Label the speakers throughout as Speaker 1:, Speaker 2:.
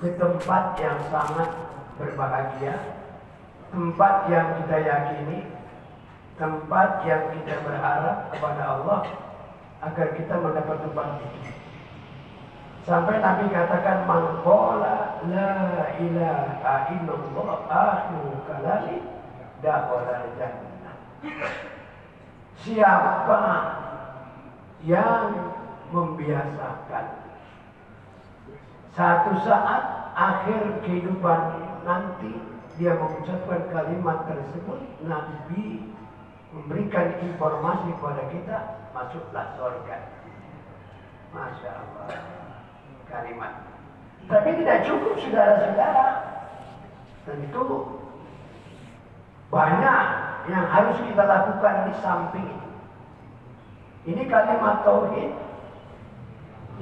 Speaker 1: ke tempat yang sangat berbahagia, tempat yang kita yakini, tempat yang kita berharap kepada Allah agar kita mendapat tempat itu. Sampai Nabi katakan, man qala la ilaha illallah akhiru kalami dakhala jannah. Siapa yang membiasakan satu saat akhir kehidupan nanti dia mengucapkan kalimat tersebut, Nabi memberikan informasi kepada kita, masuklah surga. Masya Allah, kalimat. Tapi tidak cukup, saudara-saudara. Tentu banyak yang harus kita lakukan di samping itu. Ini kalimat tauhid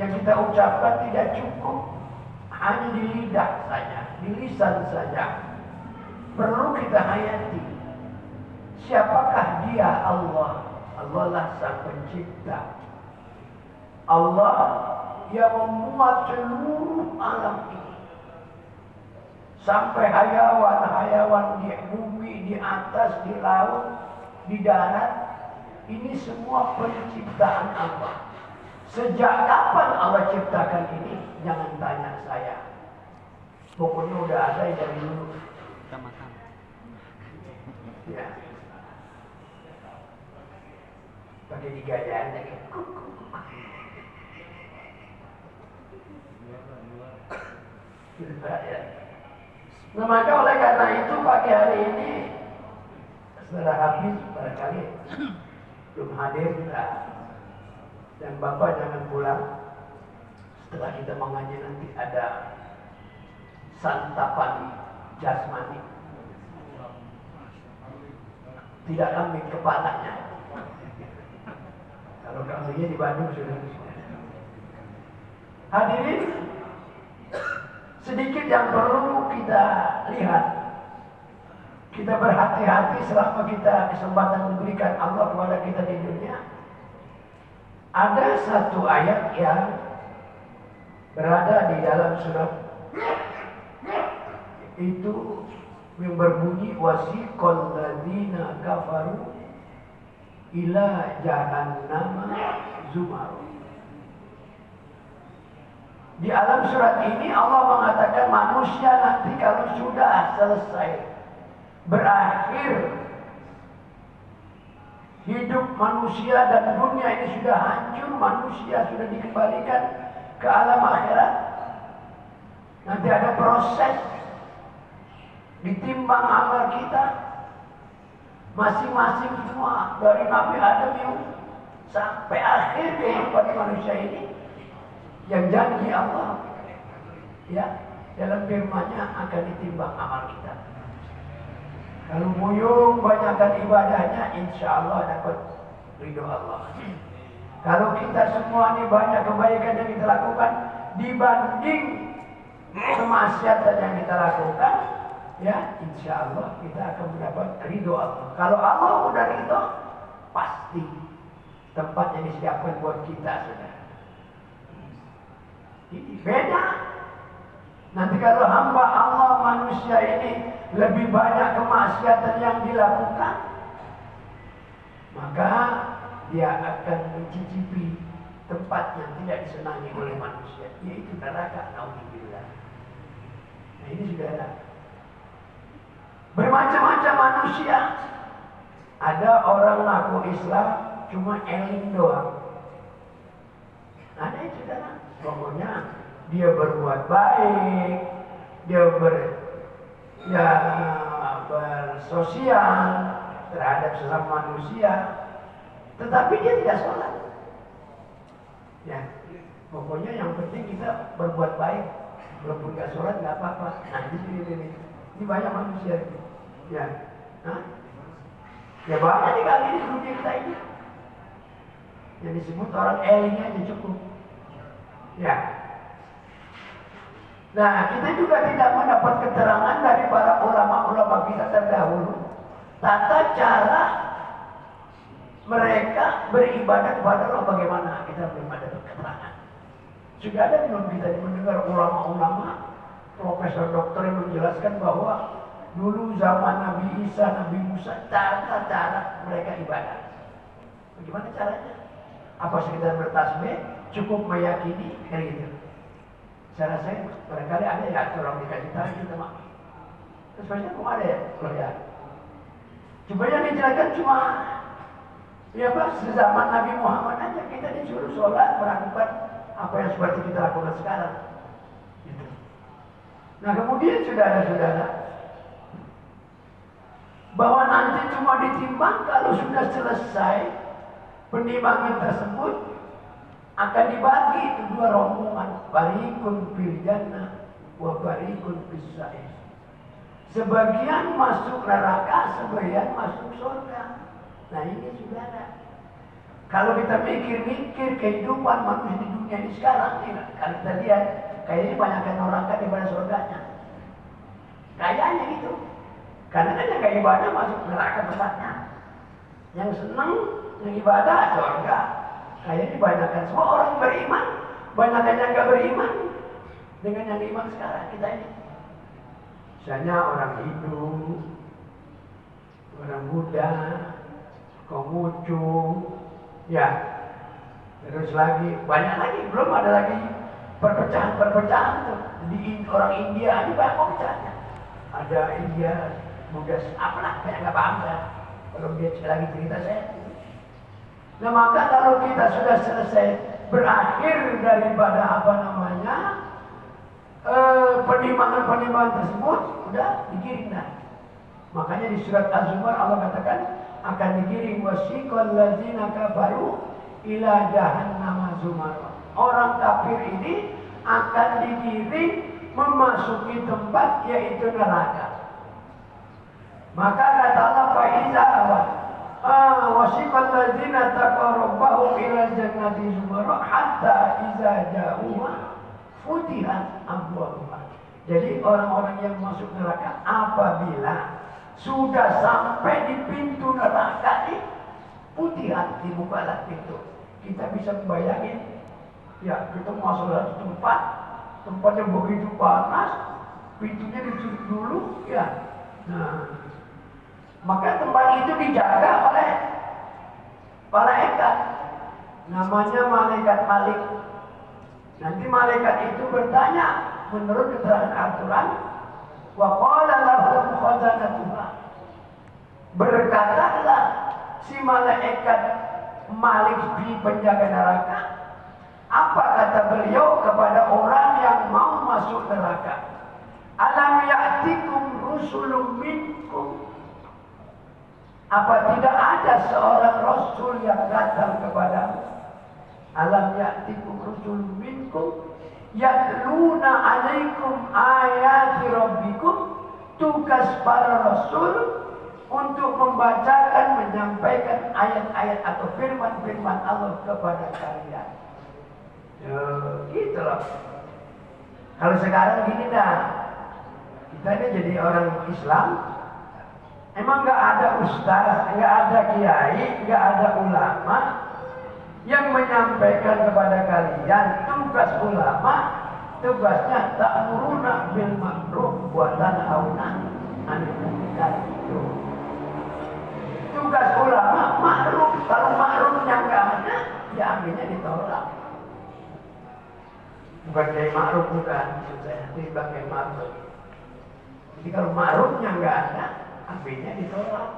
Speaker 1: yang kita ucapkan tidak cukup hanya di lidah saja, di lisan saja. Perlu kita hayati. Siapakah dia? Allah. Allah lah sang pencipta. Allah yang memuat seluruh alam ini. Sampai hayawan-hayawan di bumi, di atas, di laut, di darat. Ini semua penciptaan Allah. Sejak kapan Allah ciptakan ini? Jangan tanya saya. Pokoknya udah ada dari dulu. Ya. Pakai digayaan lagi. Nah, maka oleh karena itu pagi hari ini setelah habis barangkali belum hadir dan Bapak jangan pulang setelah kita mengaji, nanti ada santapan jasmani, tidak kambing kepalanya. Kalau kambingnya di Bandung sudah. Hadirin, sedikit yang perlu kita lihat. Kita berhati-hati selama kita kesempatan diberikan Allah kepada kita di dunia. Ada satu ayat yang berada di dalam surat itu yang berbunyi wasiqal ladzina kafaru ila jahannama zumaru. Di alam surat ini Allah mengatakan manusia nanti kalau sudah selesai berakhir hidup manusia dan dunia ini sudah hancur, manusia sudah dikembalikan ke alam akhirat. Nanti ada proses ditimbang amal kita masing-masing semua dari Nabi Adam yang sampai akhir kehidupan manusia ini. Yang janji Allah ya dalam firman-Nya akan ditimbang amal kita. Kalau buyung banyakkan ibadahnya, insya Allah dapat ridho Allah. Kalau kita semua ini banyak kebaikan yang kita lakukan dibanding kemaksiatan yang kita lakukan, ya insya Allah kita akan mendapat ridho Allah. Kalau Allah udah ridho, pasti tempat yang disiapkan buat kita sudah. Ini beda. Nanti kalau hamba Allah manusia ini lebih banyak kemaksiatan yang dilakukan, maka dia akan mencicipi tempat yang tidak disenangi oleh manusia, yaitu neraka. Naudzubillah. Nah ini saudara, bermacam-macam manusia. Ada orang ngaku Islam cuma eling doang. Ada yang saudara, pokoknya dia berbuat baik, dia bersosial terhadap sesama manusia, tetapi dia tidak sholat. Ya, pokoknya yang penting kita berbuat baik, walaupun nggak sholat nggak apa-apa. Nah ini banyak manusia, ya, ya banyak nih kali ini dunia kita ini. Yang disebut orang eling aja cukup. Ya. Nah, kita juga tidak mendapat keterangan dari para ulama-ulama kita terdahulu tata cara mereka beribadah kepada Allah bagaimana. Kita belum ada keterangan. Sudah ada belum kita mendengar ulama-ulama profesor dokter yang menjelaskan bahwa dulu zaman Nabi Isa, Nabi Musa, cara mereka ibadah. Bagaimana caranya? Apa sekedar bertasbih, cukup meyakini, kayak gitu. Cara saya barangkali ada ya, tolong dikasih tahu kita mak. Terus banyak kok ada ya, kalau ya. Cuma yang dijelaskan cuma ya Pak, sezaman Nabi Muhammad aja kita disuruh sholat, melakukan apa yang seperti kita lakukan sekarang. Gitu. Nah kemudian saudara-saudara, bahwa nanti cuma ditimbang kalau sudah selesai penimbangan tersebut akan dibagi itu dua rombongan, barikun fil jannah wa barikun fis sa'ir. Sebagian masuk neraka, sebagian masuk surga. Nah ini saudara, kalau kita mikir-mikir kehidupan manusia di dunia ini sekarang, kalau kita lihat kayaknya banyakkan neraka daripada surganya. Kayaknya gitu. Karena kan yang gak ibadah masuk neraka tempatnya. Yang senang, yang ibadah surga. Kayaknya banyakkan semua orang beriman, banyakkan yang gak beriman dengan yang iman sekarang kita ini. Misalnya orang Hindu, orang Buddha, Konghucu, ya, terus lagi banyak lagi, belum ada lagi perpecahan tuh. Di orang India ini banyak perpecahannya. Ada India, Buddha, apalah, kayak nggak paham saya. Kalau dia lagi cerita saya. Nah maka kalau kita sudah selesai berakhir daripada apa namanya penimbangan tersebut, udah digiring dah. Makanya di surat Az-Zumar Allah katakan akan digiring wasiqal ladzina kafaru ila jahannam zumara. Orang kafir ini akan digiring memasuki tempat yaitu neraka. Maka kata Allah faiza wasiqal ladzina taqarrabu ila jannati zumara hatta iza ja'uha futihat abwabuha. Jadi orang-orang yang masuk neraka apabila sudah sampai di pintu neraka ini, putihat, dibukalah pintu. Kita bisa membayangin, ya kita masuk satu tempat, tempatnya begitu panas, pintunya ditutup dulu, ya. Nah, maka tempat itu dijaga oleh malaikat, namanya malaikat Malik. Nanti malaikat itu bertanya menurut keterangan Al-Quran, wa qala lahum khazanatuha. Berkatalah si malaikat Malik di penjaga neraka, apa kata beliau kepada orang yang mau masuk neraka? Alam ya'tikum rusulun minkum. Apa tidak ada seorang rasul yang datang kepadamu? Alam ya'tikum rusulun minkum yatluna alaikum ayati rabbikum. Tugas para rasul untuk membacakan, menyampaikan ayat-ayat atau firman-firman Allah kepada kalian. Gitu loh. Kalau sekarang gini dah, kita ini jadi orang Islam, emang nggak ada ustaz, nggak ada kiai, nggak ada ulama yang menyampaikan kepada kalian. Tugas ulama, tugasnya ta'muruna bil ma'ruf wa tanhauna 'anil munkar. Tugas ulama ma'ruf, kalau ma'rufnya nggak ada, ya ambilnya ditolak. Bukan kayak ma'ruf, bukan, maksud saya tiba kayak ma'ruf. Jadi kalau ma'rufnya nggak ada, ambilnya ditolak.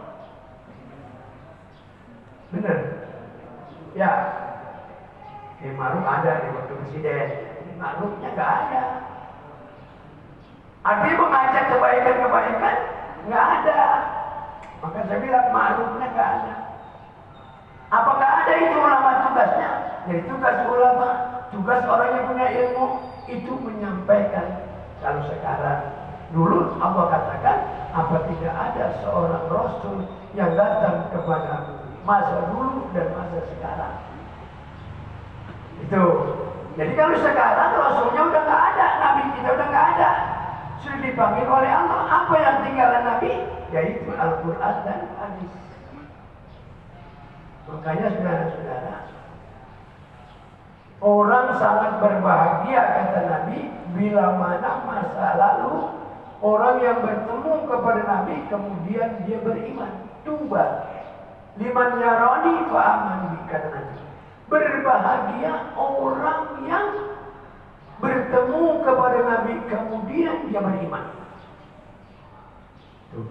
Speaker 1: Bener? Ya, kayak ma'ruf ada di waktu presiden, ma'rufnya nggak ada. Artinya mengajak kebaikan-kebaikan nggak ada. Maka saya bilang ma'rufnya nggak ada. Apakah ada itu ulama tugasnya? Jadi tugas ulama, tugas orang yang punya ilmu itu menyampaikan. Kalau sekarang, dulu Allah katakan, apa tidak ada seorang rasul yang datang kepada masa dulu dan masa sekarang. Itu. Jadi kalau sekarang rasulnya udah nggak ada, nabi kita udah nggak ada, sudah dipanggil oleh Allah. Apa yang tinggalan nabi? Yaitu Al-Quran dan Hadis. Makanya saudara-saudara, Orang sangat berbahagia kata Nabi bila mana masa lalu orang yang bertemu kepada Nabi kemudian dia beriman. Tuba liman yarani fa amani kata Nabi. Berbahagia orang yang bertemu kepada Nabi kemudian dia beriman. Tuh.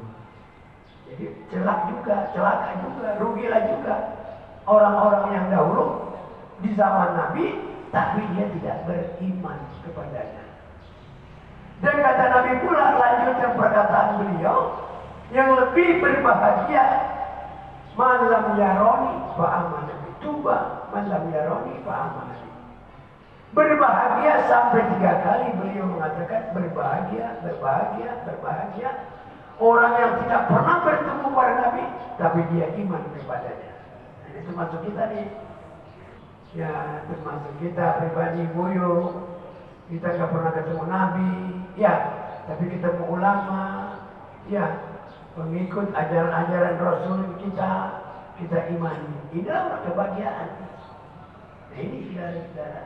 Speaker 1: Jadi celaka juga, rugilah juga orang-orang yang dahulu di zaman Nabi, tapi dia tidak beriman kepadanya. Dan kata Nabi pula, lanjutkan perkataan beliau, yang lebih berbahagia, man lam yaroni fa amana bi. Tuba man lam yaroni fa amana bi. Berbahagia sampai 3 kali beliau mengatakan berbahagia, berbahagia, berbahagia. Orang yang tidak pernah bertemu pada Nabi, tapi dia iman kepadanya. Nah, itu masuk kita nih. Ya, termasuk kita pribadi boyo. Kita nggak pernah ketemu Nabi, ya, tapi ketemu ulama, ya, pengikut ajaran-ajaran Rasul kita imani. Inilah kebahagiaan. Nah, ini saudara-saudara.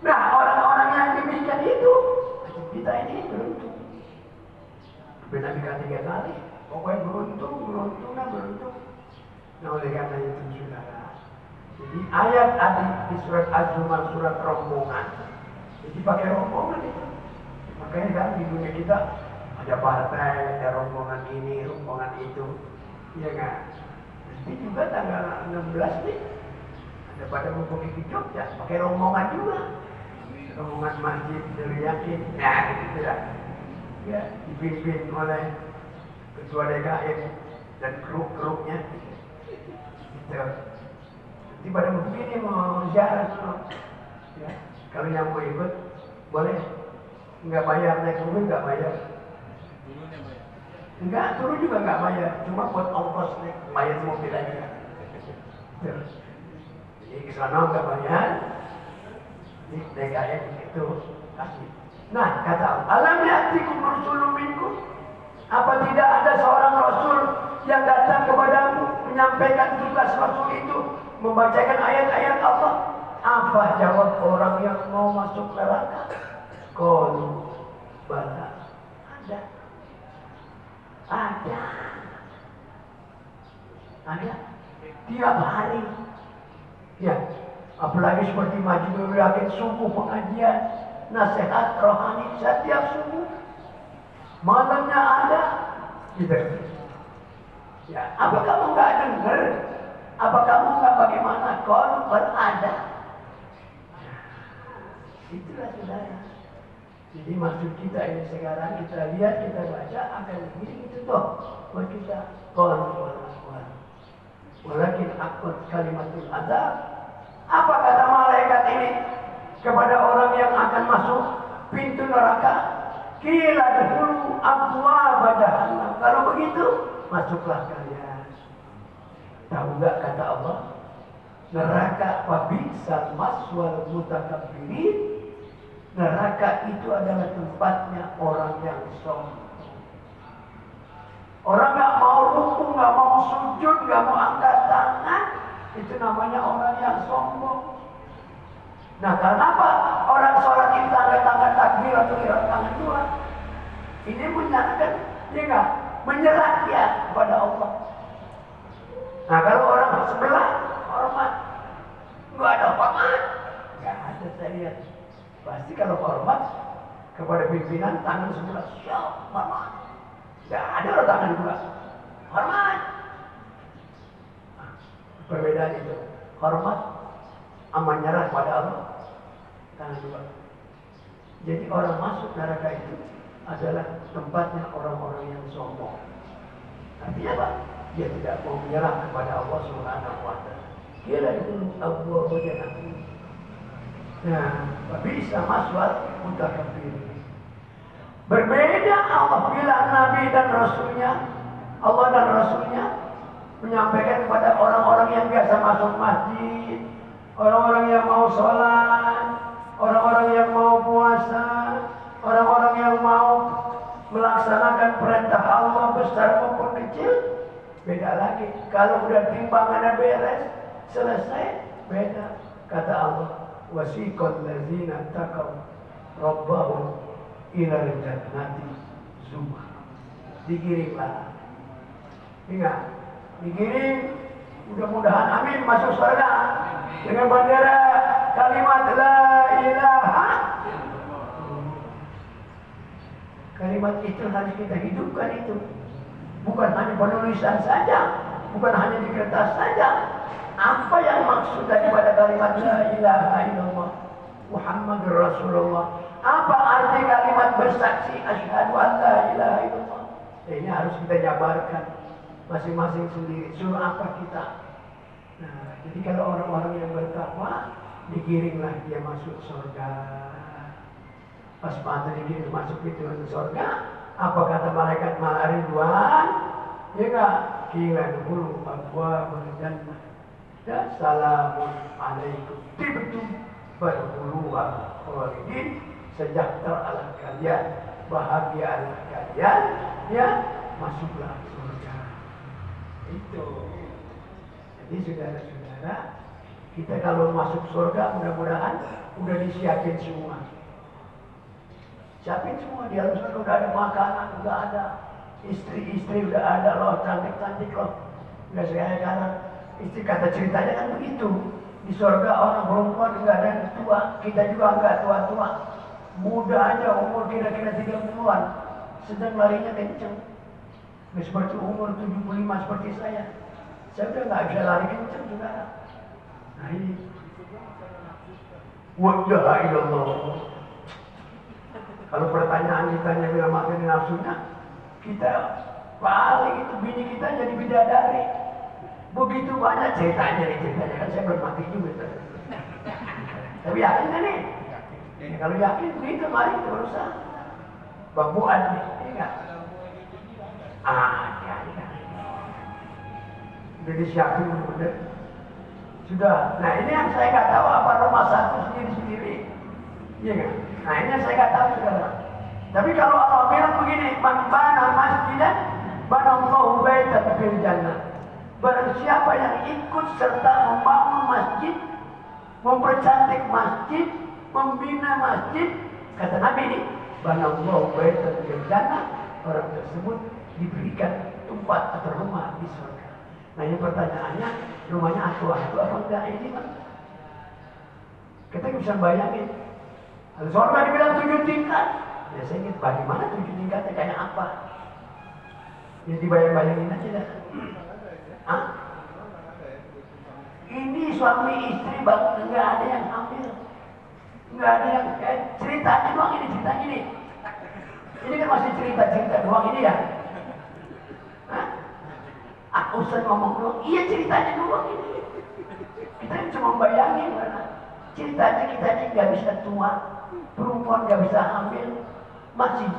Speaker 1: Nah, orang-orang yang demikian itu, kita ini beruntung. Nabi kata 3 kali, pokoknya beruntung. Nah, oleh karena itu saudara. Jadi ayat di surat Az-Zumar, surat rombongan. Jadi pakai rombongan itu. Makanya kan di dunia kita ada partai, ada rombongan ini, rombongan itu. Iya kan? Nanti juga tanggal 16 nih ada pada mau pergi ke Jogja, pakai rombongan juga. Rombongan masjid dari yakin. Nah, gitu ya. Ya, dipimpin oleh ketua DKM dan kru-krunya. Gitu. Nanti pada begini mau ziarah, ya. Kalau yang mau ikut boleh, nggak bayar naik mobil nggak bayar. Enggak, turun juga nggak bayar, cuma buat ongkos naik bayar mobil aja. Jadi ke sana nggak bayar, di DKM itu kasih. Nah, kata Allah, alam ya'tikum rasulun minkum? Apa tidak ada seorang rasul yang datang kepadamu menyampaikan tugas rasul itu, membacakan ayat-ayat Allah? Apa jawab orang yang mau masuk neraka? Qalu bala. Ada. Tiap hari. Ya, apalagi seperti Majmul Yakin subuh pengajian, nasihat rohani setiap subuh. Malamnya ada. Gitu. Ya, apa kamu nggak dengar? Apa kamu nggak bagaimana? Qalu berada. Itulah saudara. Jadi maksud kita ini sekarang kita lihat, kita baca akan begini itu toh buat kita. Walakin akut kalimatul azab. Apa kata malaikat ini kepada orang yang akan masuk pintu neraka? Qila dkhulu abwaaba jahannam. Kalau begitu masuklah kalian. Tahu enggak kata Allah? Neraka wabisal maswal mutakabbirin. Neraka itu adalah tempatnya orang yang sombong. Orang nggak mau rukuk, nggak mau sujud, nggak mau angkat tangan, itu namanya orang yang sombong. Nah, kenapa orang sholat kita angkat tangan takbir atau angkat tangan dua? Ini menyatakan, ya nggak, menyerah dia kepada Allah. Nah, kalau orang sebelah hormat, nggak ada hormat, nggak ada saya lihat. Pasti kalau hormat kepada pimpinan tangan sebelah, siap, hormat. Tidak ada orang tangan dua, hormat. Nah, perbedaan itu, hormat sama nyerah pada Allah, tangan dua. Jadi orang masuk neraka itu adalah tempatnya orang-orang yang sombong. Artinya apa? Dia tidak mau menyerah kepada Allah Subhanahu wa Ta'ala. Dia itu Abu Jahannam. Nah, bisa masuk mutakabbir. Berbeda Allah bilang Nabi dan Rasulnya, Allah dan Rasulnya menyampaikan kepada orang-orang yang biasa masuk masjid, orang-orang yang mau sholat, orang-orang yang mau puasa, orang-orang yang mau melaksanakan perintah Allah besar maupun kecil. Beda lagi. Kalau udah timbangannya beres, selesai, beda. Kata Allah, wasiqal ladzina taqaw rabbahum ilal jannati zumar. Digiringlah. Ingat, digiring. Mudah-mudahan amin masuk surga dengan bendera kalimat la ilaha. Kalimat itu harus kita hidupkan itu. Bukan hanya penulisan saja, bukan hanya di kertas saja. Apa yang maksud daripada kalimat la ilaha illallah Muhammadur Rasulullah? Apa arti kalimat bersaksi asyhadu an la ilaha illallah? Ini harus kita jabarkan masing-masing sendiri. Suruh apa kita? Nah, jadi kalau orang-orang yang bertakwa, digiringlah dia masuk surga. Pas mata digiring masuk itu surga, apa kata malaikat Ridwan? Ya enggak? Kila dulu abwa berjannah. Dan salamun alaikum. Tibtum berhuluha khalidin. Sejahtera ala kalian, bahagia ala kalian, ya masuklah surga. Itu. Jadi saudara-saudara, kita kalau masuk surga mudah-mudahan udah disiapin semua. Siapin semua, di dalam surga udah ada makanan, udah ada istri-istri, udah ada loh, cantik-cantik loh. Udah saya kanan istri kata ceritanya kan begitu. Di surga orang perempuan enggak ada yang tua, kita juga enggak tua-tua. Muda aja, umur kira-kira 30-an, sedang larinya kenceng. Nggak seperti umur 75 seperti saya. Saya udah nggak bisa lari kenceng, saudara. Nah ini. Wa'ala ilallah. Kalau pertanyaan ditanya bila makan nafsunya, kita paling itu bini kita jadi bidadari. Begitu banyak ceritanya nih, ceritanya kan saya belum mati juga. Tapi yakin kan nih? Kalau yakin begitu, mari kita berusaha. Bang Buat nih, enggak? Ya. Udah disiapin bener. Sudah. Nah ini yang saya nggak tahu apa rumah satu sendiri-sendiri. Iya nggak? Nah ini yang saya nggak tahu saudara. Tapi kalau Allah bilang begini, man bana masjidan, banallahu baitan fil jannah. Barang siapa yang ikut serta membangun masjid, mempercantik masjid, membina masjid, kata Nabi ini, banallahu baitan fil jannah, orang tersebut diberikan tempat atau rumah di surga. Nah ini pertanyaannya, rumahnya atu-atu apa enggak ini Pak? Kita bisa bayangin. Kalau surga dibilang 7 tingkat, ya saya ingin bagaimana 7 tingkatnya kayak apa? Ya dibayang-bayangin aja dah. Ini suami istri bang, enggak ada yang hamil, enggak ada yang ceritanya doang ini, cerita ini. Ini kan masih cerita doang ini ya. Aku usah ngomong doang, iya ceritanya doang ini. Kita cuma bayangin karena ceritanya kita ini nggak bisa tua, perempuan nggak bisa hamil, masih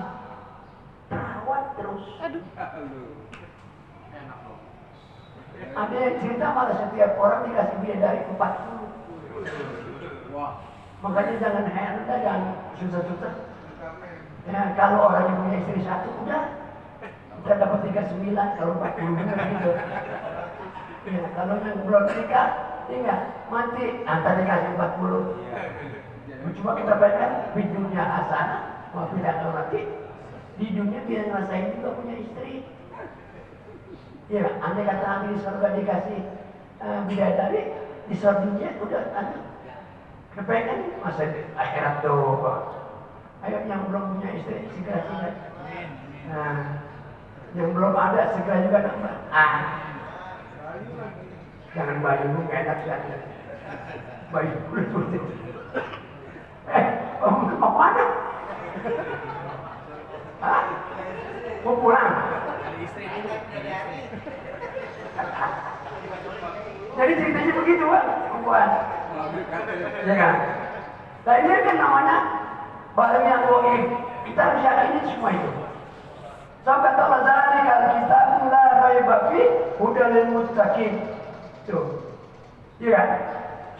Speaker 1: perawat terus. Ada yang cerita malah setiap orang dikasih bidadari 40. Makanya jangan heran, jangan susah-susah. Ya, kalau orang yang punya istri satu udah kita dapat 39, kalau 40 benar gitu. Ya, kalau yang belum nikah, ingat mati antara dikasih 40. Cuma kita bayangkan di dunia hasanah, mau tidak mati, di dunia dia ngerasain juga punya istri. Ya, andai kata nanti di surga dikasih bidadari, di surga dunia udah ada. Kepengen masa akhirat tuh. Ayo yang belum punya istri segera. Nah, yang belum ada segera juga nambah. Jangan bayi lu nggak enak saja. Bayi betul. Mau mana? Mau pulang? Jadi ceritanya begitu, Pak. Perempuan. Ya kan? Nah ini kan namanya barang yang goib. Kita harus yakini semua itu. Sampai kata zalika al-kitab la raiba fi hudal lil muttaqin. Tuh. Ya kan?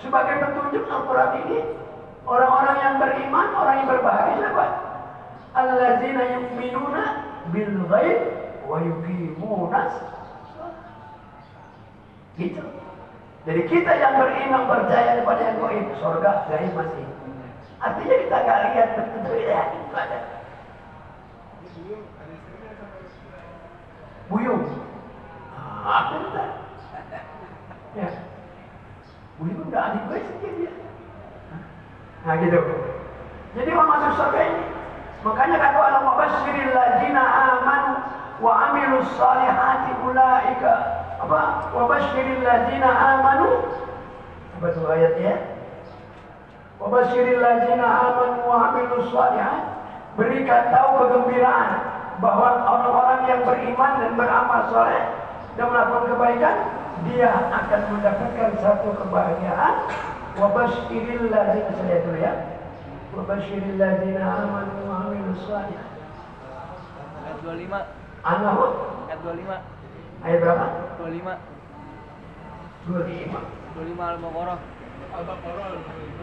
Speaker 1: Sebagai petunjuk Al-Qur'an ini, orang-orang yang beriman, orang yang berbahagia siapa? Allazina yu'minuna bil ghaib wa yuqimuna gitu. Jadi kita yang beriman percaya kepada yang gaib, surga gaib masih. Artinya kita nggak lihat betul ya itu ada. Buyung. Benar. Ya. Buyung udah adik gue sendiri ya. Nah gitu. Jadi mau masuk surga ini. Makanya kata Allah wabasyiril ladzina amanu wa amilus salihati ulaika apa? Wabasyiril ladzina amanu. Apa itu ayatnya? Wabasyiril ladzina amanu wa amilus salihati. Berikan tahu kegembiraan bahwa orang-orang yang beriman dan beramal soleh dan melakukan kebaikan, dia akan mendapatkan satu kebahagiaan. Wabasyiril ladzina, saya dulu ya. Wabasyiril ladzina amanu wa amilus shalihat.
Speaker 2: Ayat 25.
Speaker 1: An-Nahl.
Speaker 2: Ayat 25.
Speaker 1: Ayat berapa?
Speaker 2: 25.
Speaker 1: 25.
Speaker 2: 25 Al-Baqarah.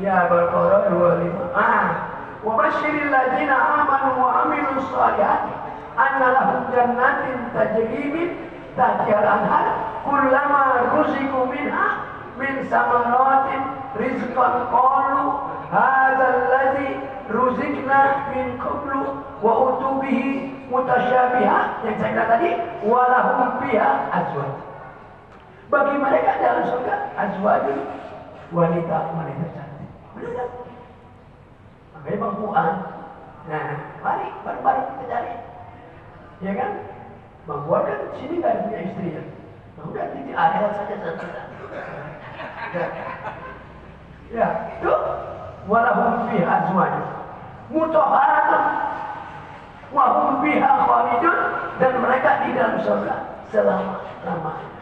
Speaker 1: Ya, Al-Baqarah 25. Wabasyiril ladzina amanu wa amilus shalihat anna lahum jannatin tajri min tahtiha al-anhar kullama ruziqu minha min samaratin rizqan qalu hadzal ladzi ruziqna min qablu wa utubihi mutasyabiha yang saya katakan tadi wa lahum fiha azwaj. Bagi mereka dalam surga azwaj, wanita-wanita cantik. Benar? Makanya Bang Fuad, nah mari bareng-bareng kita cari, ya kan? Bang Fuad kan sini nggak punya istri ya, nah, udah di akhirat saja satu. Ya, itu walahum fiha azwaj mutahharatun wa hum fiha khalidun, dan mereka di dalam surga selama-lamanya.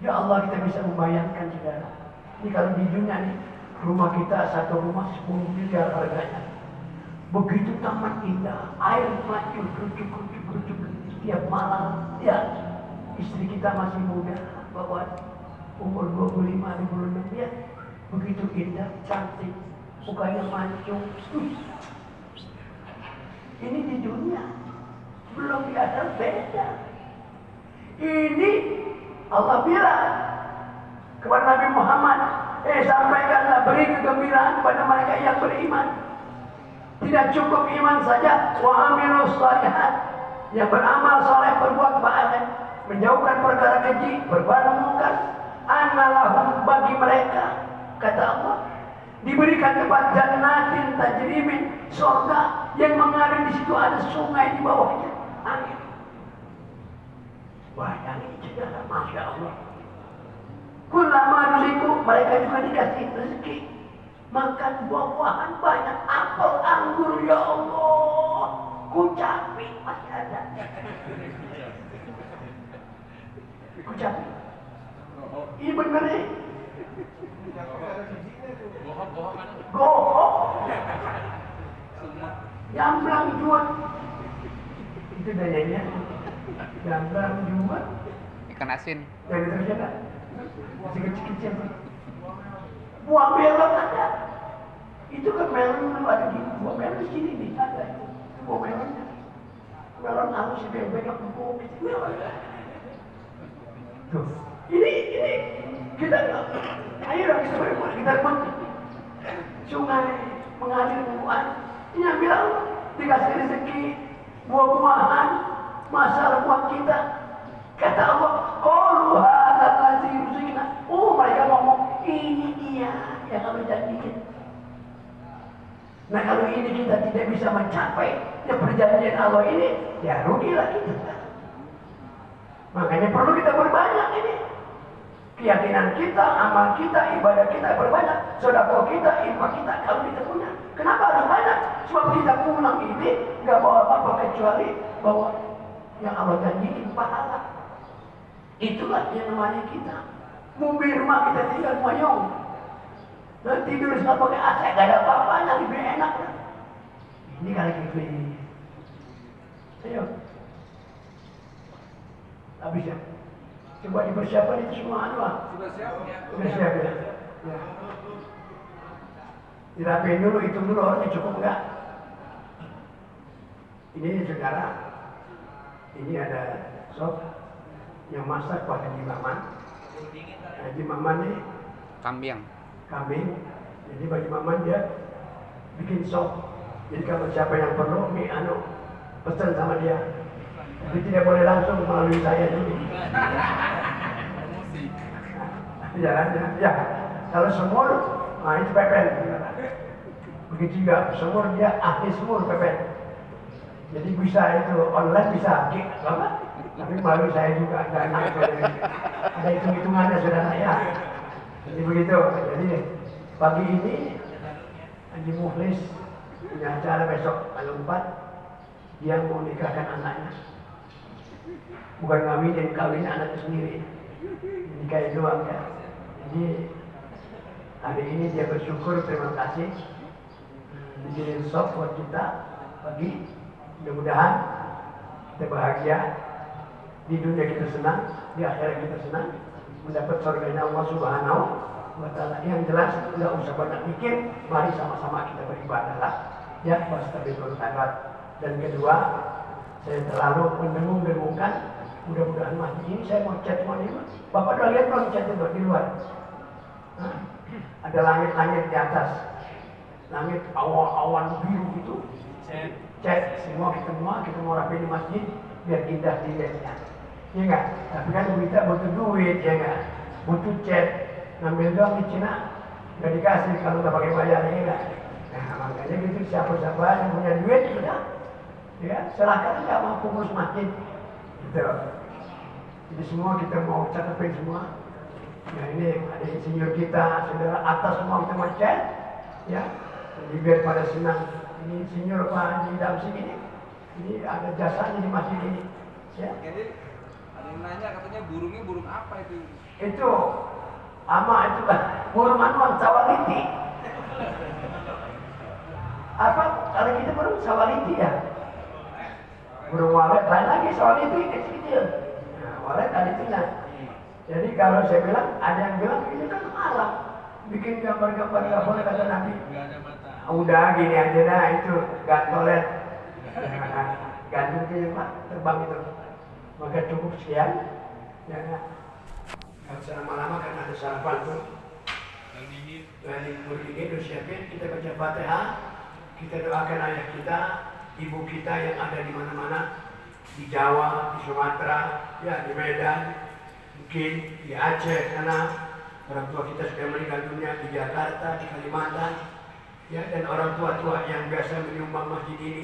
Speaker 1: Ya Allah, kita bisa membayangkan saudara. Ini kalau di dunia nih, rumah kita satu rumah 10 miliar harganya. Begitu taman indah, air maju kerucuk setiap malam. Ya, istri kita masih muda, bahwa umur 25, 26 ya. Begitu indah, cantik, mukanya mancung. Ini di dunia, belum di akhirat beda. Ini Allah bilang kepada Nabi Muhammad, sampaikanlah, beri kegembiraan kepada mereka yang beriman. Tidak cukup iman saja, wa amilus shalihat, yang beramal saleh, berbuat baik, menjauhkan perkara keji, berbuat mungkar, annalahum, bagi mereka, kata Allah, diberikan tempat jannatin tajri min, surga yang mengalir, di situ ada sungai di bawahnya, air. Bayangin saudara, masya Allah. Kullama ruziku, mereka juga dikasih rezeki, makan buah-buahan banyak, apel, anggur, ya Allah, kucapi masih ada. Kucapi. Ini bener nih. Gohok. Jamblang jual. Itu dayanya. Jamblang jual.
Speaker 2: Ikan asin.
Speaker 1: Yang itu siapa? Masih kecil-kecil. Buah melon ada. Itu kan melon ada di buah melon di sini nih ada itu. Buah melonnya. Melon halus bebek empuk itu melon. Tuh. Ini kita air kita beriman, kita pun sungai mengalir buah. Ini yang bilang dikasih rezeki buah-buahan, masalah buat kita. Kata Allah, qalu hadzal ladzi ruziqna. Oh, mereka ngomong, ini dia yang kami janjikan. Nah, kalau ini kita tidak bisa mencapai perjanjian Allah ini, ya rugilah kita. Makanya perlu kita berbanyak ini. Keyakinan kita, amal kita, ibadah kita berbanyak. Sedekah kita, infak kita, kalau kita punya. Kenapa harus banyak? Sebab kita pulang ini nggak bawa apa-apa kecuali bahwa yang Allah janjiin pahala. Itulah yang namanya kita. Mobil rumah kita tinggal moyong. Dan tidur sama pakai AC, gak ada apa-apanya, lebih enak. Ini kali gitu ini. Ayo. Habis ya. Coba dipersiapkan itu semua
Speaker 2: Sudah siap ya?
Speaker 1: Sudah siap ya. Ya. Dirapiin dulu, hitung dulu orangnya cukup enggak. Ini saudara, ini ada sop yang masak pada imaman. Haji Maman nih kambing. Jadi bagi Maman dia bikin sop. Jadi kalau siapa yang perlu pesan sama dia. Jadi tidak boleh langsung melalui saya dulu. Ya. Kalau semur, itu pepen. Begitu juga semur dia ahli semur pepen. Jadi bisa itu online bisa apa? Tapi melalui saya juga ada hitung-hitungannya saudara ya. Jadi begitu. Jadi pagi ini Haji Mukhlis punya acara besok tanggal 4. Dia mau nikahkan anaknya. Bukan kawin anaknya sendiri. Nikahin doang ya. Jadi hari ini dia bersyukur, terima kasih dijadiin sop buat kita pagi. Mudah-mudahan kita bahagia, di dunia kita senang, di akhirat kita senang, mendapat surganya Allah Subhanahu wa Ta'ala. Yang jelas tidak usah banyak mikir, mari sama-sama kita beribadahlah ya, wastabiqul khairat. Dan kedua, saya terlalu mendengung-dengungkan, mudah-mudahan masjid ini saya mau chat mau ini. Bapak udah lihat belum chat itu di luar? Ada langit-langit di atas, langit awan biru itu, chat semua kita mau rapiin masjid biar indah dilihatnya, ya enggak? Tapi kan kita butuh duit, ya enggak? Butuh chat, ngambil doang di Cina nggak dikasih kalau nggak pakai bayar, ya enggak? Nah makanya gitu, siapa-siapa yang punya duit sudah, ya serahkan aja sama pengurus masjid, gitu. Jadi semua kita mau catatkan semua. Nah ini ada insinyur kita, saudara atas semua kita mau chat, ya. Jadi biar pada senang. Ini insinyur Pak Haji Damsik ini ada jasanya di masjid ini. Ya.
Speaker 2: Jadi ada yang nanya katanya burungnya burung apa itu?
Speaker 1: Itu itu kan burung manual sawaliti. Apa kalau kita burung sawaliti ya? Burung walet lain lagi sawaliti kecil-kecil. Nah, walet ada itu nah. Jadi kalau saya bilang ada yang bilang ini kan alam, bikin gambar-gambar nggak boleh kata Nabi. Udah gini aja dah, itu gantolet gantung ke Pak terbang itu, maka cukup sekian ya nggak usah lama-lama karena ada sarapan tuh dan ini udah siapin, kita baca Fatihah, kita doakan ayah kita, ibu kita yang ada di mana-mana, di Jawa, di Sumatera, ya di Medan, mungkin di Aceh sana, orang tua kita sudah meninggal dunia, di Jakarta, di Kalimantan, ya, dan orang tua-tua yang biasa menyumbang masjid ini,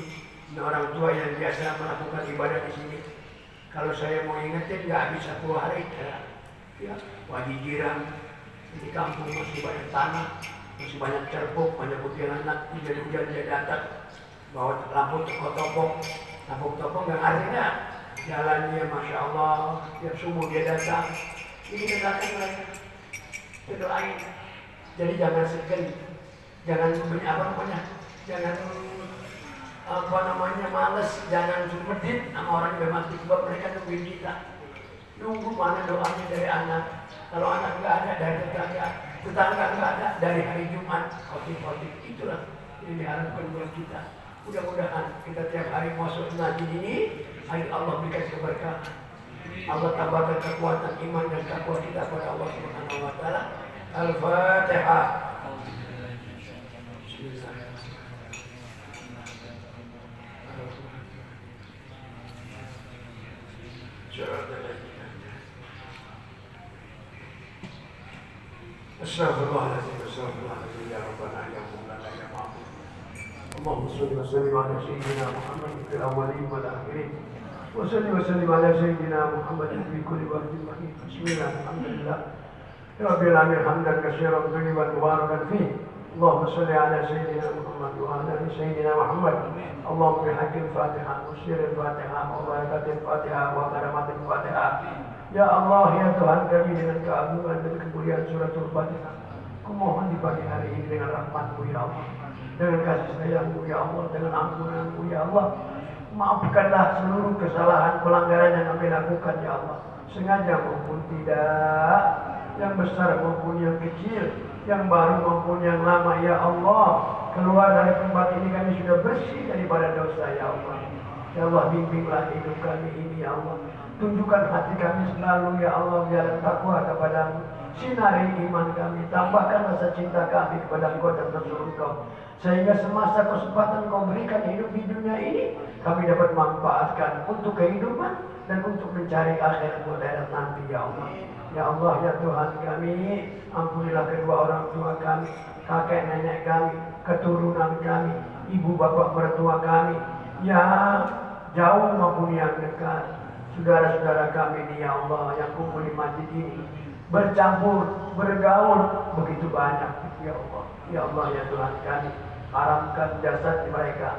Speaker 1: dan orang tua yang biasa melakukan ibadah di sini. Kalau saya mau ingetin nggak bisa 10 hari, ya, wadi jiran di kampung masih banyak tanah, masih banyak cerbuk, banyak kuntilanak, hujan-hujan dia datang, bawa lampu toko nggak artinya jalannya masya Allah, tiap subuh dia datang, ini datang mereka, kita doain. Jadi jangan segan. Jangan males, jangan medit sama orang yang mati, sebab mereka nungguin kita. Nunggu mana doanya dari anak. Kalau anak nggak ada dari tetangga nggak ada dari hari Jumat. Khotib itulah yang diharapkan buat kita. Mudah-mudahan kita tiap hari masuk ngaji ini, hari Allah berikan keberkahan. Allah tambahkan kekuatan iman dan takwa kita pada Allah Subhanahu wa Ta'ala. Al-Fatihah. Astagfirullahaladzim, ya Rabbana, ya Maulana, ya Ma'bud. Allahumma salli wa sallim ala Sayyidina Muhammad fil awwalin wal akhirin. Wa salli wa sallim ala Sayyidina Muhammad fi kulli waqtin wa hin. Bismillah, alhamdulillah. Ya Rabbil alamin, hamdan katsiran thayyiban mubarakan fihi. Allahumma salli ala Sayyidina Muhammad wa ala ali Sayyidina Muhammad. Allahumma bihaqil Fatihah, wa sirril Fatihah, wa barakatil Fatihah, wa karamatil Fatihah. Ya Allah, ya Tuhan kami, dengan keagungan dan kemuliaan suratul Fatihah, kumohon di pagi hari ini dengan rahmat-Mu ya Allah, dengan kasih sayang-Mu ya Allah, dengan ampunan-Mu ya Allah. Maafkanlah seluruh kesalahan pelanggaran yang kami lakukan ya Allah, sengaja maupun tidak, yang besar maupun yang kecil, yang baru maupun yang lama ya Allah. Keluar dari tempat ini kami sudah bersih daripada dosa ya Allah. Ya Allah, bimbinglah hidup kami ini ya Allah. Tunjukkan hati kami selalu ya Allah jalan takwa kepadamu. Sinari iman kami, tambahkan rasa cinta kami kepada Engkau dan Rasul Engkau. Sehingga semasa kesempatan Engkau berikan hidup di dunia ini, kami dapat manfaatkan untuk kehidupan dan untuk mencari akhirat nanti ya Allah. Ya Allah ya Tuhan kami, ampunilah kedua orang tua kami, kakek nenek kami, keturunan kami, ibu bapak mertua kami, yang jauh maupun yang dekat. Saudara-saudara kami ini ya Allah yang kumpul di masjid ini, bercampur, bergaul begitu banyak ya Allah. Ya Allah ya Tuhan kami, haramkan jasad mereka,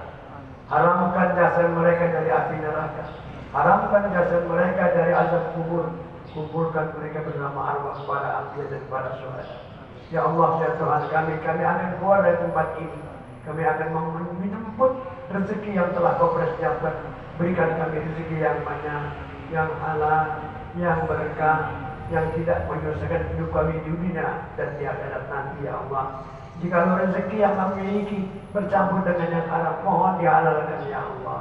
Speaker 1: haramkan jasad mereka dari api neraka, haramkan jasad mereka dari azab kubur. Kumpulkan mereka bersama arwah para anbiya dan para syuhada. Ya Allah ya Tuhan kami akan keluar dari tempat ini. Kami akan menjemput rezeki yang telah Kau persiapkan. Berikan kami rezeki yang banyak, yang halal, yang berkah, yang tidak menyusahkan hidup kami di dunia dan di akhirat nanti ya Allah. Jika rezeki yang kami miliki bercampur dengan yang haram, mohon dihalalkan ya Allah.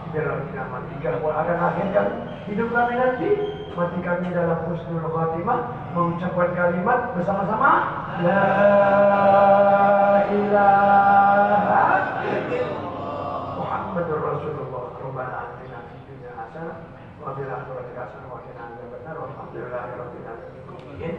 Speaker 1: Biarlah kita matikan akan akhirkan hidup kami nanti. Mati kami dalam husnul khatimah, mengucapkan kalimat bersama-sama La ilaha illallah Muhammadur Rasulullah. Rabbana atina fid dunya hasanah wa fil akhirati hasanah wa qina adzabannar. Walhamdulillahirabbil alamin.